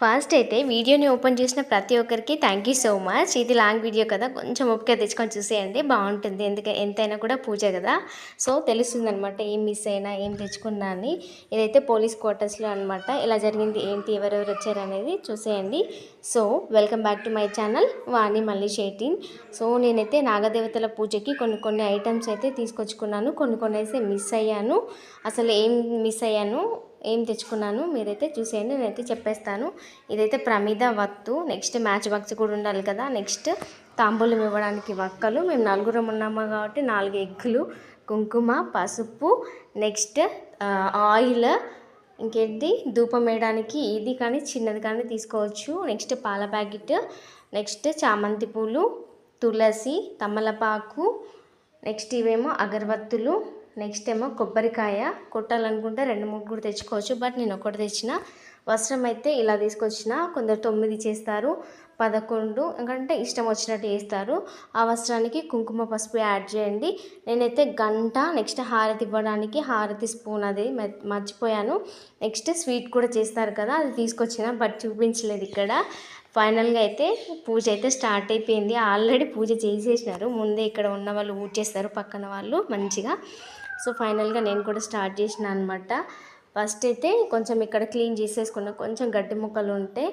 First అయితే వీడియోని open చేసిన ప్రతి ఒక్కరికి థ్యాంక్ యూ సో మచ్. ఇది లాంగ్ వీడియో కదా, కొంచెం ఓపిక తెచ్చుకొని చూసేయండి, బాగుంటుంది. ఎంతైనా కూడా పూజ కదా, సో తెలుస్తుంది అనమాట ఏం మిస్ అయినా ఏం తెచ్చుకున్నా అని. ఇదైతే పోలీస్ క్వార్టర్స్లో అనమాట. ఇలా జరిగింది ఏంటి, ఎవరెవరు వచ్చారు అనేది చూసేయండి. So welcome back to my channel Vani Mallesh 18. So నేనైతే నాగదేవతల పూజకి కొన్ని ఐటమ్స్ అయితే తీసుకొచ్చుకున్నాను. కొన్ని అయితే మిస్ అయ్యాను. అసలు ఏం మిస్ అయ్యాను, ఏం తెచ్చుకున్నాను మీరైతే చూసేయండి, నేనైతే చెప్పేస్తాను. ఇదైతే ప్రమిద వత్తు, నెక్స్ట్ మ్యాచ్ బాక్స్ కూడా ఉండాలి కదా, నెక్స్ట్ తాంబూలం ఇవ్వడానికి వక్కలు, మేము నలుగురం ఉన్నాము కాబట్టి 4 ఎగ్గులు, కుంకుమ, పసుపు, నెక్స్ట్ ఆయిల్, ఇంకేంటి ధూపం వేయడానికి ఇది కానీ చిన్నది కానీ తీసుకోవచ్చు. నెక్స్ట్ పాల ప్యాకెట్, నెక్స్ట్ చామంతి పూలు, తులసి, తమలపాకు, నెక్స్ట్ ఇవేమో అగరబత్తులు, నెక్స్ట్ ఏమో కొబ్బరికాయ. కొట్టాలనుకుంటే 2-3 కూడా తెచ్చుకోవచ్చు, బట్ నేను ఒకటి తెచ్చిన. వస్త్రం అయితే ఇలా తీసుకొచ్చిన. కొందరు 9 చేస్తారు, 11 ఎందుకంటే ఇష్టం వచ్చినట్టు చేస్తారు. ఆ వస్త్రానికి కుంకుమ పసుపు యాడ్ చేయండి. నేనైతే గంట, నెక్స్ట్ హారతి ఇవ్వడానికి హారతి స్పూన్ అది మర్చిపోయాను. నెక్స్ట్ స్వీట్ కూడా చేస్తారు కదా, అది తీసుకొచ్చిన, బట్ చూపించలేదు ఇక్కడ. ఫైనల్గా అయితే పూజ అయితే స్టార్ట్ అయిపోయింది. ఆల్రెడీ పూజ చేసేసినారు, ముందే ఇక్కడ ఉన్న వాళ్ళు ఊడ్చేస్తారు పక్కన వాళ్ళు మంచిగా. సో ఫైనల్గా నేను కూడా స్టార్ట్ చేసిన అనమాట. ఫస్ట్ అయితే కొంచెం ఇక్కడ క్లీన్ చేసేసుకున్నా, కొంచెం గడ్డి ముక్కలు ఉంటే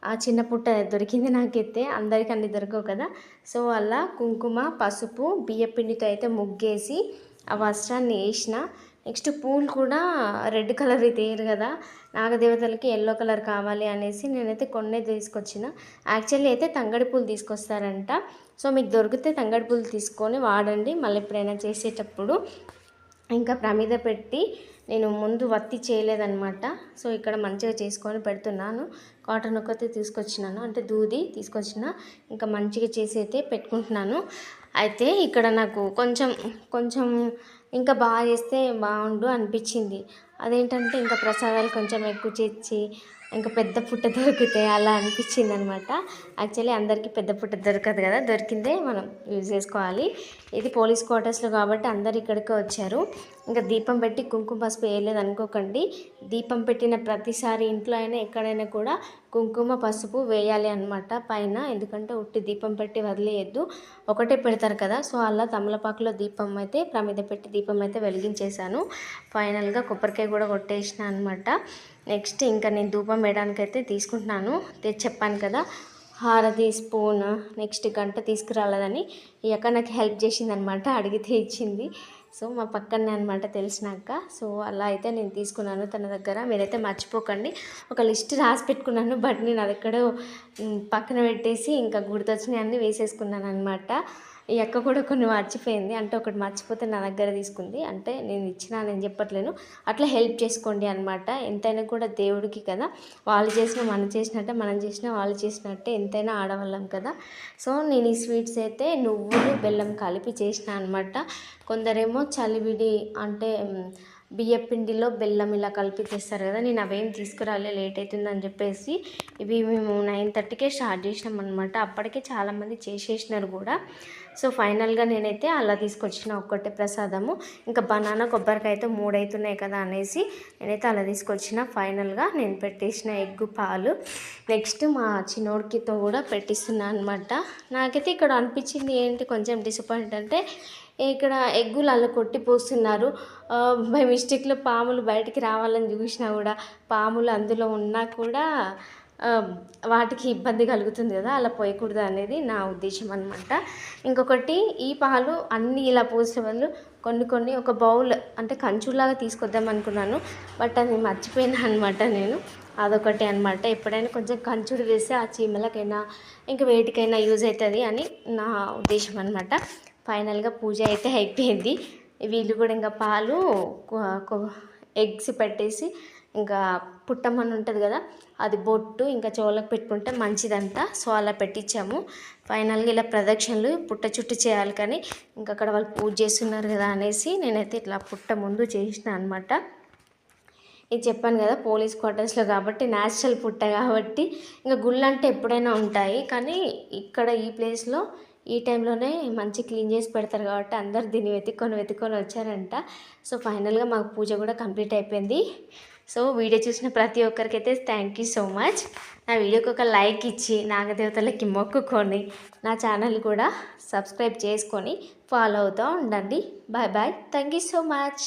ఆ చిన్న పుట్ట దొరికింది నాకైతే, అందరికీ అన్ని దొరకవు కదా. సో అలా కుంకుమ, పసుపు, బియ్యపిండితో అయితే ముగ్గేసి ఆ వస్త్రాన్ని వేసిన. నెక్స్ట్ పూలు కూడా రెడ్ కలర్ తీయరు కదా, నాగదేవతలకి ఎల్లో కలర్ కావాలి అనేసి నేనైతే కొన్ని తీసుకొచ్చిన. యాక్చువల్లీ అయితే తంగడి పూలు తీసుకొస్తారంట. సో మీకు దొరికితే తంగడి పూలు తీసుకొని వాడండి మళ్ళీ ఎప్పుడైనా చేసేటప్పుడు. ఇంకా ప్రమిద పెట్టి నేను ముందు వత్తి చేయలేదన్నమాట. సో ఇక్కడ మంచిగా చేసుకొని పెడుతున్నాను. కాటన్ ఒకటి తీసుకొచ్చినాను, అంటే దూది తీసుకొచ్చిన, ఇంకా మంచిగా చేసి అయితే పెట్టుకుంటున్నాను. అయితే ఇక్కడ నాకు కొంచెం ఇంకా బాగా చేస్తే బాగుండు అనిపించింది. అదేంటంటే ఇంకా ప్రసాదాలు కొంచెం ఎక్కువ చేసి ఇంకా పెద్ద పుట్ట దొరికితే అలా అనిపించింది అనమాట. యాక్చువల్లీ అందరికీ పెద్ద పుట్ట దొరకదు కదా, దొరికిందే మనం యూజ్ చేసుకోవాలి. ఇది పోలీస్ క్వార్టర్స్లో కాబట్టి అందరు ఇక్కడికే వచ్చారు. ఇంకా దీపం పెట్టి కుంకుమ పసుపు వేయలేదు అనుకోకండి. దీపం పెట్టిన ప్రతిసారి ఇంట్లో అయినా ఎక్కడైనా కూడా కుంకుమ పసుపు వేయాలి అనమాట పైన, ఎందుకంటే ఉట్టి దీపం పెట్టి వదిలేయద్దు, ఒకటే పెడతారు కదా. సో అలా తమలపాకులో దీపం అయితే ప్రమిద పెట్టి దీపం అయితే వెలిగించేశాను. ఫైనల్గా కొబ్బరికాయ కూడా కొట్టేసిన అనమాట. నెక్స్ట్ ఇంకా నేను ధూపం వేయడానికి అయితే తీసుకుంటున్నాను. చెప్పాను కదా హారతి స్పూన్, నెక్స్ట్ గంట తీసుకురాలేదని ఈ అక్క నాకు హెల్ప్ చేసిందనమాట, అడిగితే ఇచ్చింది. సో మా పక్కనే అనమాట తెలిసినాక. సో అలా అయితే నేను తీసుకున్నాను తన దగ్గర. మీరైతే మర్చిపోకండి, ఒక లిస్ట్ రాసి పెట్టుకున్నాను, బట్ నేను అది ఎక్కడో పక్కన పెట్టేసి ఇంకా గుర్తొచ్చినాయి అన్నీ వేసేసుకున్నాను అనమాట. ఈ అక్క కూడా కొన్ని మర్చిపోయింది, అంటే ఒకటి మర్చిపోతే నా దగ్గర తీసుకుంది, అంటే నేను ఇచ్చినా నేను చెప్పట్లేను, అట్లా హెల్ప్ చేసుకోండి అనమాట. ఎంతైనా కూడా దేవుడికి కదా, వాళ్ళు చేసిన మనం చేసినట్టే, మనం చేసిన వాళ్ళు చేసినట్టే, ఎంతైనా ఆడవాళ్ళం కదా. సో నేను ఈ స్వీట్స్ అయితే నువ్వులు బెల్లం కలిపి చేసిన అనమాట. కొందరేమో చలివిడి అంటే బియ్యపిండిలో బెల్లం ఇలా కలిపి చేస్తారు కదా, నేను అవేం తీసుకురాలే, లేట్ అవుతుందని చెప్పేసి ఇవి మేము 9:30కే స్టార్ట్ చేసినాం అనమాట. అప్పటికే చాలామంది చేసేసినారు కూడా. సో ఫైనల్గా నేనైతే అలా తీసుకొచ్చిన ఒక్కటే ప్రసాదము. ఇంకా బనానా కొబ్బరికాయ అయితే 3 అవుతున్నాయి కదా అనేసి నేనైతే అలా తీసుకొచ్చిన. ఫైనల్గా నేను పెట్టేసిన ఎగ్గు పాలు, నెక్స్ట్ మా చిన్నోడికితో కూడా పెట్టిస్తున్నాను అనమాట. నాకైతే ఇక్కడ అనిపించింది ఏంటి కొంచెం డిసప్పాయింట్ అంటే, ఇక్కడ ఎగ్గులు అలా కొట్టి పోస్తున్నారు. బై మిస్టేక్లో పాములు బయటికి రావాలని చూసినా కూడా, పాములు అందులో ఉన్నా కూడా వాటికి ఇబ్బంది కలుగుతుంది కదా, అలా పోయకూడదు అనేది నా ఉద్దేశం అనమాట. ఇంకొకటి, ఈ పాలు అన్నీ ఇలా పోసే వాళ్ళు కొన్ని ఒక బౌల్ అంటే కంచులాగా తీసుకొద్దాం అనుకున్నాను, బట్ అది మర్చిపోయినా అనమాట నేను. అదొకటి అనమాట. ఎప్పుడైనా కొంచెం కంచుడు వేస్తే ఆ చీమలకైనా ఇంకా వేటికైనా యూజ్ అవుతుంది అని నా ఉద్దేశం అనమాట. ఫైనల్గా పూజ అయితే అయిపోయింది. వీళ్ళు కూడా ఇంకా పాలు ఎగ్స్ పెట్టేసి ఇంకా పుట్టమని ఉంటుంది కదా, అది బొట్టు ఇంకా చెవులకు పెట్టుకుంటే మంచిదంట. సో అలా పెట్టించాము. ఫైనల్గా ఇలా ప్రదక్షిణలు పుట్ట చుట్టూ చేయాలి, కానీ ఇంకా అక్కడ వాళ్ళు పూజ చేస్తున్నారు కదా అనేసి నేనైతే ఇట్లా పుట్ట ముందు చేసిన అనమాట. ఇది చెప్పాను కదా పోలీస్ క్వార్టర్స్లో కాబట్టి న్యాచురల్ పుట్ట కాబట్టి ఇంకా గుళ్ళు అంటే ఎప్పుడైనా ఉంటాయి, కానీ ఇక్కడ ఈ ప్లేస్లో ఈ టైంలోనే మంచి క్లీన్ చేసి పెడతారు కాబట్టి అందరు దీన్ని వెతుక్కొని వచ్చారంట. సో ఫైనల్గా మాకు పూజ కూడా కంప్లీట్ అయిపోయింది. సో వీడియో చూసిన ప్రతి ఒక్కరికైతే థ్యాంక్ యూ సో మచ్. నా వీడియోకి ఒక లైక్ ఇచ్చి నాగదేవతలకి మొక్కుకొని నా ఛానల్ కూడా సబ్స్క్రైబ్ చేసుకొని ఫాలో అవుతూ ఉండండి. Bye bye. Thank you so much.